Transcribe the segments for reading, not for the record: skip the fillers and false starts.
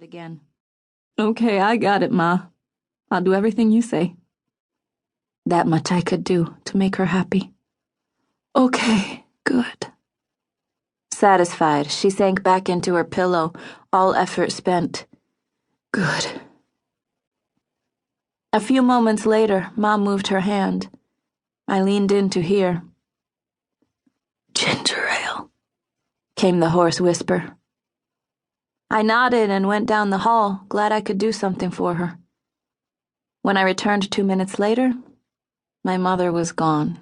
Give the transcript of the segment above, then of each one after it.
again. "Okay, I got it, Ma. I'll do everything you say." That much I could do to make her happy. "Okay, good." Satisfied, she sank back into her pillow, all effort spent. "Good." A few moments later, Mom moved her hand. I leaned in to hear. "Ginger ale," came the hoarse whisper. I nodded and went down the hall, glad I could do something for her. When I returned 2 minutes later, my mother was gone.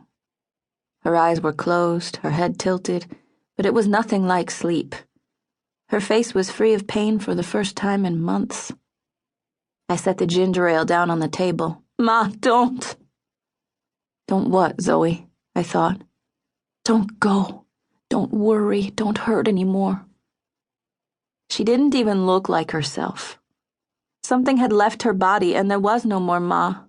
Her eyes were closed, her head tilted, but it was nothing like sleep. Her face was free of pain for the first time in months. I set the ginger ale down on the table. "Ma, don't." "Don't what, Zoe?" I thought. "Don't go. Don't worry. Don't hurt anymore." She didn't even look like herself. Something had left her body and there was no more Ma.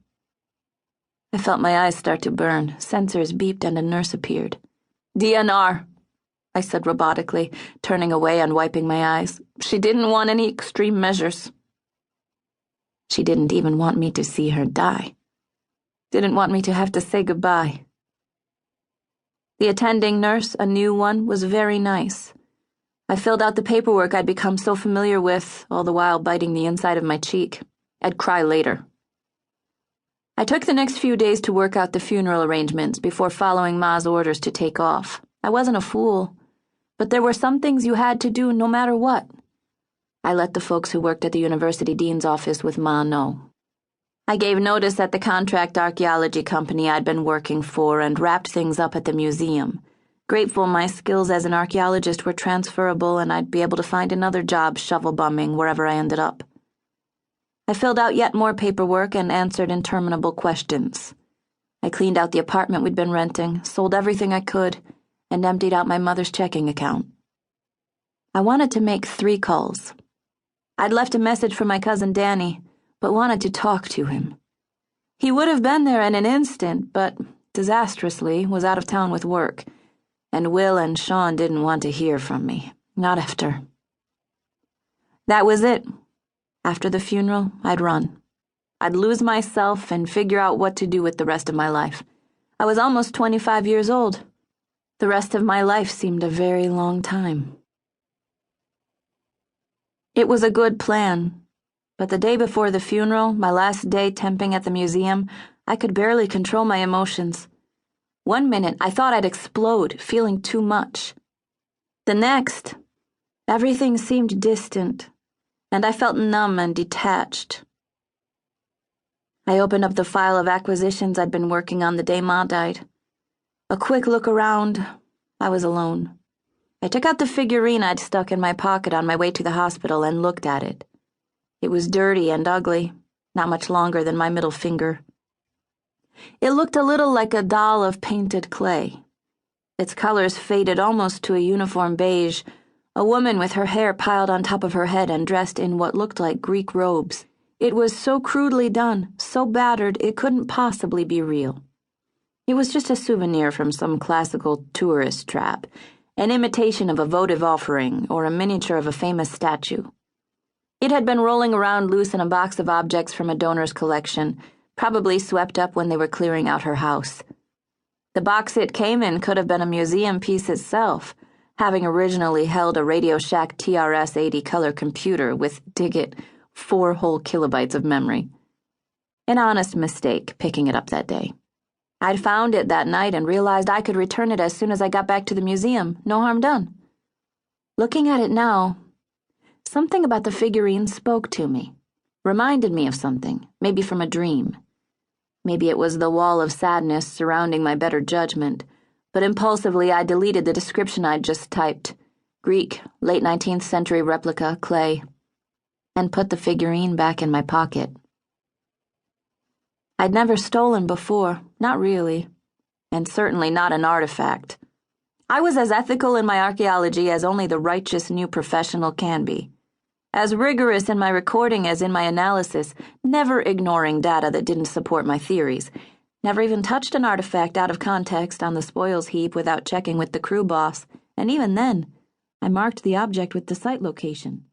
I felt my eyes start to burn. Sensors beeped and a nurse appeared. "DNR," I said robotically, turning away and wiping my eyes. She didn't want any extreme measures. She didn't even want me to see her die. Didn't want me to have to say goodbye. The attending nurse, a new one, was very nice. I filled out the paperwork I'd become so familiar with, all the while biting the inside of my cheek. I'd cry later. I took the next few days to work out the funeral arrangements before following Ma's orders to take off. I wasn't a fool, but there were some things you had to do no matter what. I let the folks who worked at the university dean's office with Ma know. I gave notice at the contract archaeology company I'd been working for and wrapped things up at the museum. Grateful my skills as an archaeologist were transferable and I'd be able to find another job shovel bumming wherever I ended up. I filled out yet more paperwork and answered interminable questions. I cleaned out the apartment we'd been renting, sold everything I could, and emptied out my mother's checking account. I wanted to make 3 calls. I'd left a message for my cousin Danny, but wanted to talk to him. He would have been there in an instant, but, disastrously, was out of town with work, and Will and Sean didn't want to hear from me, not after. That was it. After the funeral, I'd run. I'd lose myself and figure out what to do with the rest of my life. I was almost 25 years old. The rest of my life seemed a very long time. It was a good plan, but the day before the funeral, my last day temping at the museum, I could barely control my emotions. 1 minute, I thought I'd explode, feeling too much. The next, everything seemed distant, and I felt numb and detached. I opened up the file of acquisitions I'd been working on the day Ma died. A quick look around, I was alone. I took out the figurine I'd stuck in my pocket on my way to the hospital and looked at it. It was dirty and ugly, not much longer than my middle finger. It looked a little like a doll of painted clay. Its colors faded almost to a uniform beige, a woman with her hair piled on top of her head and dressed in what looked like Greek robes. It was so crudely done, so battered, it couldn't possibly be real. It was just a souvenir from some classical tourist trap, an imitation of a votive offering or a miniature of a famous statue. It had been rolling around loose in a box of objects from a donor's collection, probably swept up when they were clearing out her house. The box it came in could have been a museum piece itself, having originally held a Radio Shack TRS-80 color computer with, dig it, 4 whole kilobytes of memory. An honest mistake picking it up that day. I'd found it that night and realized I could return it as soon as I got back to the museum, no harm done. Looking at it now, something about the figurine spoke to me, reminded me of something, maybe from a dream. Maybe it was the wall of sadness surrounding my better judgment, but impulsively I deleted the description I'd just typed, Greek, late 19th century replica, clay, and put the figurine back in my pocket. I'd never stolen before, not really, and certainly not an artifact. I was as ethical in my archaeology as only the righteous new professional can be. As rigorous in my recording as in my analysis, never ignoring data that didn't support my theories, never even touched an artifact out of context on the spoils heap without checking with the crew boss, and even then, I marked the object with the site location.